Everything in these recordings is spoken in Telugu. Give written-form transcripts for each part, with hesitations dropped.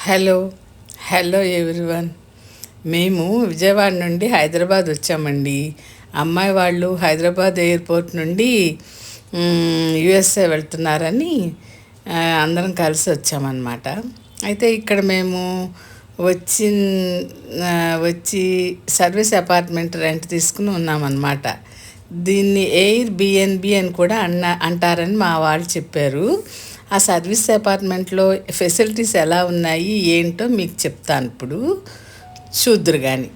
Hello hello everyone. మేము విజయవాడ నుండి హైదరాబాద్ వచ్చామండి. అమ్మాయి వాళ్ళు హైదరాబాద్ ఎయిర్పోర్ట్ నుండి యుఎస్ఏ వెళ్తున్నారని అందరం కలిసి వచ్చామన్నమాట. అయితే ఇక్కడ మేము వచ్చి వచ్చి సర్వీస్ అపార్ట్మెంట్ రెంట్ తీసుకుని ఉన్నామన్నమాట. దీన్ని ఎయిర్ బిఎన్బి అని కూడా అంటారని మా వాళ్ళు చెప్పారు. ఆ సర్వీస్ అపార్ట్మెంట్లో ఫెసిలిటీస్ ఎలా ఉన్నాయి ఏంటో మీకు చెప్తాను. ఇప్పుడు చూద్దురు కానీ.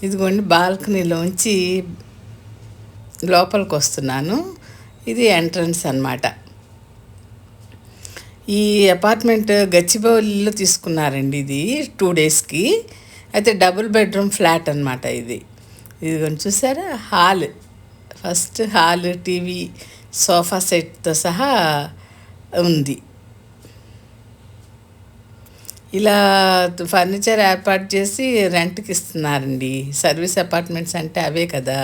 ఇదిగోండి, బాల్కనీలోంచి లోపలికి వస్తున్నాను. ఇది ఎంట్రన్స్ అన్నమాట. ఈ అపార్ట్మెంట్ గచ్చిబౌలిలో తీసుకున్నారండి. ఇది 2 డేస్కి. అయితే డబుల్ బెడ్రూమ్ ఫ్లాట్ అనమాట ఇది. ఇదిగోండి, చూసారా? Hall, first hall, TV, sofa సెట్తో సహా ఉంది. ఇలా ఫర్నిచర్ ఏర్పాటు చేసి రెంట్కి ఇస్తున్నారండి. సర్వీస్ అపార్ట్మెంట్స్ అంటే అవే కదా.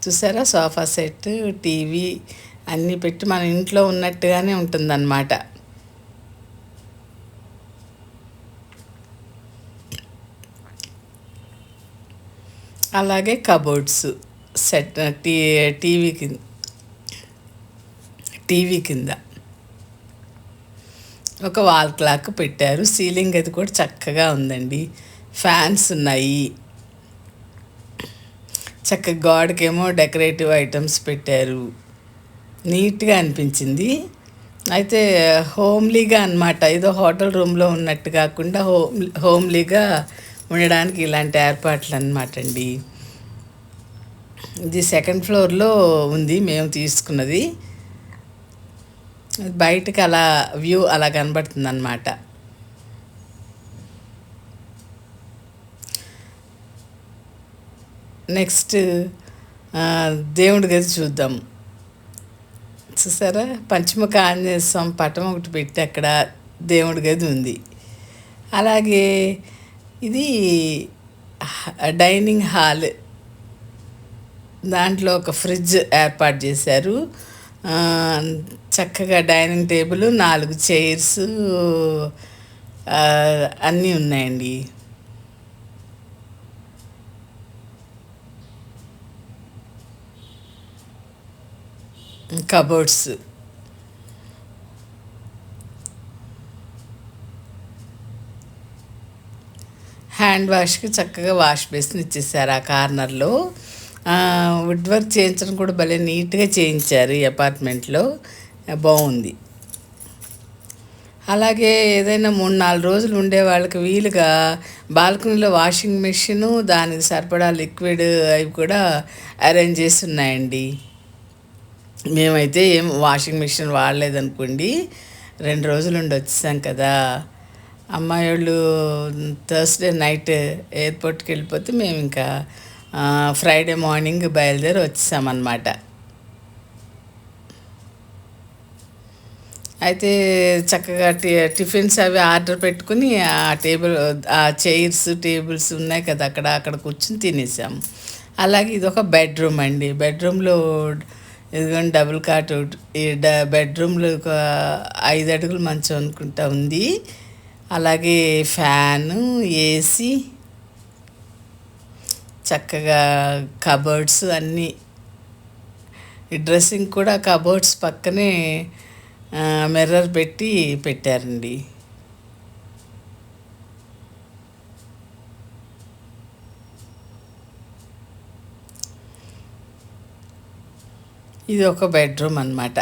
చూసారా? సోఫా సెట్, టీవీ అన్నీ పెట్టి మన ఇంట్లో ఉన్నట్టుగానే ఉంటుందన్నమాట. అలాగే కబోర్డ్స్ సెట్, టీవీ కింద ఒక వాల్ క్లాక్ పెట్టారు. సీలింగ్ అది కూడా చక్కగా ఉందండి. ఫ్యాన్స్ ఉన్నాయి. చక్కగా గోడకేమో డెకరేటివ్ ఐటమ్స్ పెట్టారు. నీట్గా అనిపించింది. అయితే హోమ్లీగా అన్నమాట. ఏదో హోటల్ రూమ్లో ఉన్నట్టు కాకుండా హోమ్లీగా ఉండడానికి ఇలాంటి ఏర్పాట్లు అన్నమాట అండి. ఇది 2nd ఫ్లోర్లో ఉంది మేము తీసుకున్నది. బయటకు అలా వ్యూ అలా కనబడుతుంది అన్నమాట. నెక్స్ట్ దేవుడి గది చూద్దాం. చూసారా? పంచముఖ ఆంజనేయ స్వామి పటం ఒకటి పెట్టి అక్కడ దేవుడి గది ఉంది. అలాగే ఇది డైనింగ్ హాల్. దాంట్లో ఒక ఫ్రిడ్జ్ ఏర్పాటు చేశారు. చక్కగా డైనింగ్ టేబుల్, 4 చైర్స్ అన్నీ ఉన్నాయండి. కబోర్డ్స్, హ్యాండ్ వాష్కి చక్కగా వాష్ బేసిన్ ఇచ్చేసారు ఆ కార్నర్లో. వుడ్ వర్క్ చేయించడం కూడా భలే నీట్గా చేయించారు ఈ అపార్ట్మెంట్లో. బాగుంది. అలాగే ఏదైనా 3-4 రోజులు ఉండే వాళ్ళకి వీలుగా బాల్కనీలో వాషింగ్ మెషిన్, దానికి సరిపడా లిక్విడ్ అవి కూడా అరేంజ్ చేసి ఉన్నాయండి. మేమైతే ఏం వాషింగ్ మెషిన్ వాడలేదనుకోండి. 2 రోజులు ఉండి వచ్చేసాం కదా. అమ్మాయి వాళ్ళు థర్స్డే నైట్ ఎయిర్పోర్ట్కి వెళ్ళిపోతే మేము ఇంకా ఫ్రైడే మార్నింగ్ బయలుదేరి వచ్చేసామన్నమాట. అయితే చక్కగా టిఫిన్స్ అవి ఆర్డర్ పెట్టుకుని ఆ చైర్స్, టేబుల్స్ ఉన్నాయి కదా, అక్కడ కూర్చుని తినేసాము. అలాగే ఇదొక బెడ్రూమ్ అండి. బెడ్రూమ్లో ఇదిగోండి డబుల్ కాట్. ఈ బెడ్రూమ్లో ఒక 5 అడుగులు మంచం అనుకుంటా ఉంది. అలాగే ఫ్యాను, ఏసీ, చక్కగా కబోర్డ్స్ అన్నీ. ఈ డ్రెస్సింగ్ కూడా కబోర్డ్స్ పక్కనే మిర్రర్ పెట్టి పెట్టారండి. ఇది ఒక బెడ్రూమ్ అన్నమాట.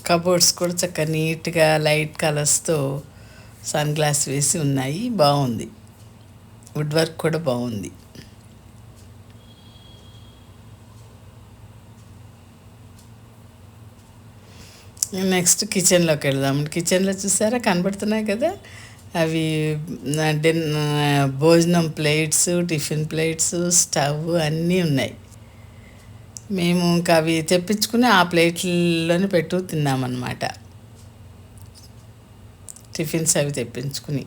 కబోర్డ్స్ కూడా చక్కగా నీట్గా లైట్ కలర్స్తో సన్ గ్లాస్ వేసి ఉన్నాయి. బాగుంది. వుడ్ వర్క్ కూడా బాగుంది. నెక్స్ట్ కిచెన్లోకి వెళ్దాం. కిచెన్లో చూసారా? కనబడుతున్నాయి కదా అవి భోజనం ప్లేట్స్, టిఫిన్ ప్లేట్స్, స్టవ్ అన్నీ ఉన్నాయి. మేము ఇంకా అవి తెప్పించుకుని ఆ ప్లేట్లలోనే పెట్టు తిన్నామన్నమాట. టిఫిన్స్ అవి తెప్పించుకుని.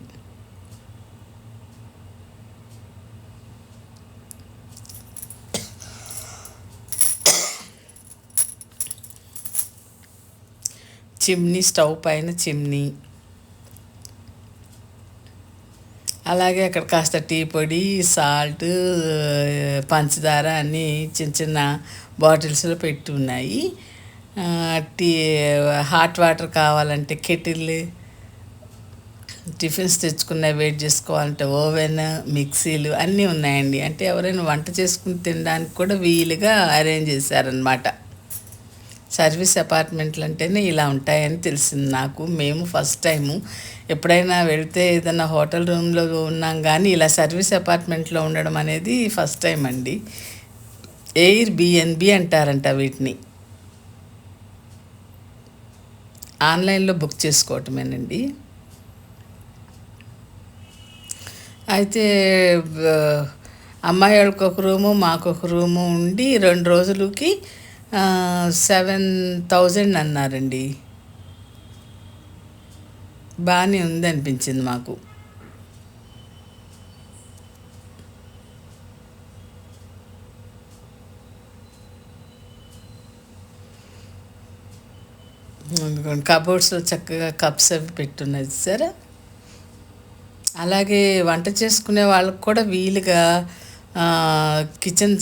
చిమ్నీ, స్టవ్ పైన చిమ్నీ. అలాగే అక్కడ కాస్త టీ పొడి, సాల్ట్, పంచదార అన్నీ చిన్న చిన్న బాటిల్స్లో పెట్టి ఉన్నాయి. టీ హాట్ వాటర్ కావాలంటే కెటిల్, టిఫిన్స్ తెచ్చుకున్న వెయిట్ చేసుకోవాలంటే ఓవెన్, మిక్సీలు అన్నీ ఉన్నాయండి. అంటే ఎవరైనా వంట చేసుకుని తినడానికి కూడా వీలుగా అరేంజ్ చేశారనమాట. సర్వీస్ అపార్ట్మెంట్లు అంటేనే ఇలా ఉంటాయని తెలిసింది నాకు. మేము ఫస్ట్ టైము ఎప్పుడైనా వెళ్తే ఏదైనా హోటల్ రూమ్లో ఉన్నాం, కానీ ఇలా సర్వీస్ అపార్ట్మెంట్లో ఉండడం అనేది ఫస్ట్ టైం అండి. ఎయిర్ బిఎన్బి అంటారంట వీటిని. ఆన్లైన్లో బుక్ చేసుకోవటమేనండి. అయితే అమ్మాయి వాళ్ళకి ఒక రూము, మాకు ఒక రూము ఉండి 2 రోజులకి 7,000 అన్నారండి. బాగానే ఉంది అనిపించింది మాకు. కబోర్డ్స్లో చక్కగా కప్స్ అవి పెట్టున్నది సరే. అలాగే వంట చేసుకునే వాళ్ళకు కూడా వీలుగా కిచెన్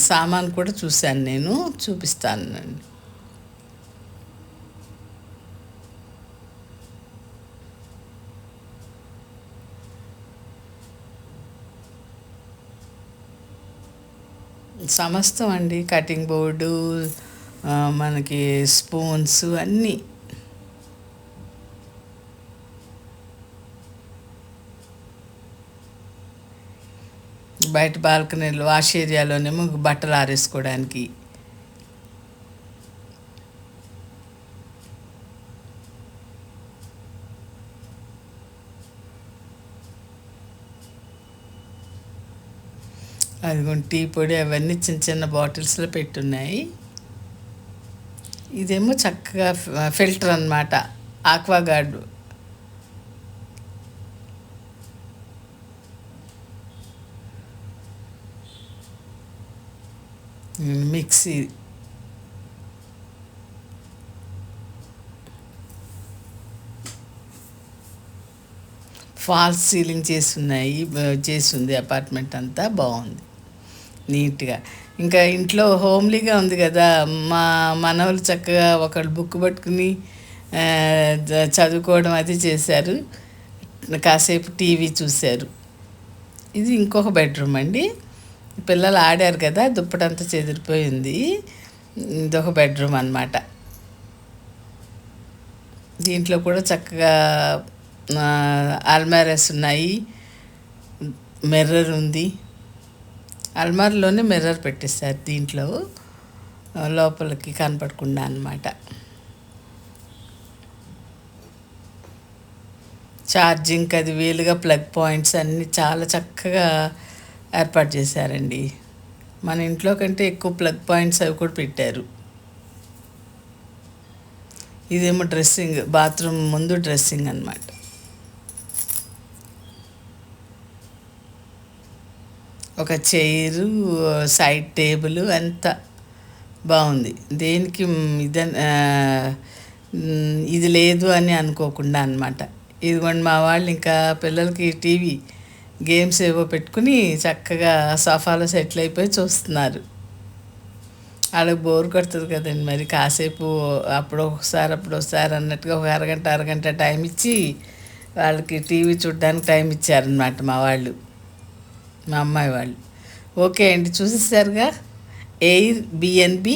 సామాన్ కూడా చూశాను నేను, చూపిస్తానండి. సమస్తం అండి, కటింగ్ బోర్డు, మనకి స్పూన్స్ అన్నీ. బయట బాల్కనీలో వాష్ ఏరియాలోనేమో బట్టలు ఆరేసుకోవడానికి. అదిగోండి టీ పొడి అవన్నీ చిన్న చిన్న బాటిల్స్లో పెట్టున్నాయి. ఇదేమో చక్కగా ఫిల్టర్ అన్నమాట, ఆక్వాగార్డ్. మిక్సీ, ఫాల్స్ సీలింగ్ చేసింది అపార్ట్మెంట్ అంతా బాగుంది నీట్గా. ఇంకా ఇంట్లో హోమ్లీగా ఉంది కదా. మా మనవలు చక్కగా ఒకళ్ళు బుక్ పట్టుకుని చదువుకోవడం అది చేశారు, కాసేపు టీవీ చూశారు. ఇది ఇంకొక బెడ్రూమ్ అండి. పిల్లలు ఆడారు కదా, దుప్పటంతా చెదిరిపోయింది. ఇదొక బెడ్రూమ్ అన్నమాట. దీంట్లో కూడా చక్కగా అల్మారాస్ ఉన్నాయి, మిర్రర్ ఉంది. అల్మార్లోనే మిర్రర్ పెట్టేస్తారు దీంట్లో, లోపలికి కనపడకుండా అన్నమాట. ఛార్జింగ్ అది వీలుగా ప్లగ్ పాయింట్స్ అన్నీ చాలా చక్కగా ఏర్పాటు చేశారండి. మన ఇంట్లో కంటే ఎక్కువ ప్లగ్ పాయింట్స్ అవి కూడా పెట్టారు. ఇదేమో డ్రెస్సింగ్, బాత్రూమ్ ముందు డ్రెస్సింగ్ అన్నమాట. ఒక చైరు, సైడ్ టేబుల్ అంతా బాగుంది. దేనికి ఇది లేదు అని అనుకోకుండా అన్నమాట. ఇదిగోండి మా వాళ్ళు ఇంకా పిల్లలకి టీవీ గేమ్స్ ఏవో పెట్టుకుని చక్కగా సోఫాలో సెటిల్ అయిపోయి చూస్తున్నారు. వాళ్ళకి బోర్ కొడుతుంది కదండి, మరి కాసేపు అప్పుడు ఒకసారి అన్నట్టుగా ఒక అరగంట టైం ఇచ్చి వాళ్ళకి టీవీ చూడడానికి టైం ఇచ్చారనమాట మా వాళ్ళు, మా అమ్మాయి వాళ్ళు. ఓకే అండి, చూసేసారుగా ఎయిర్ బిఎన్బి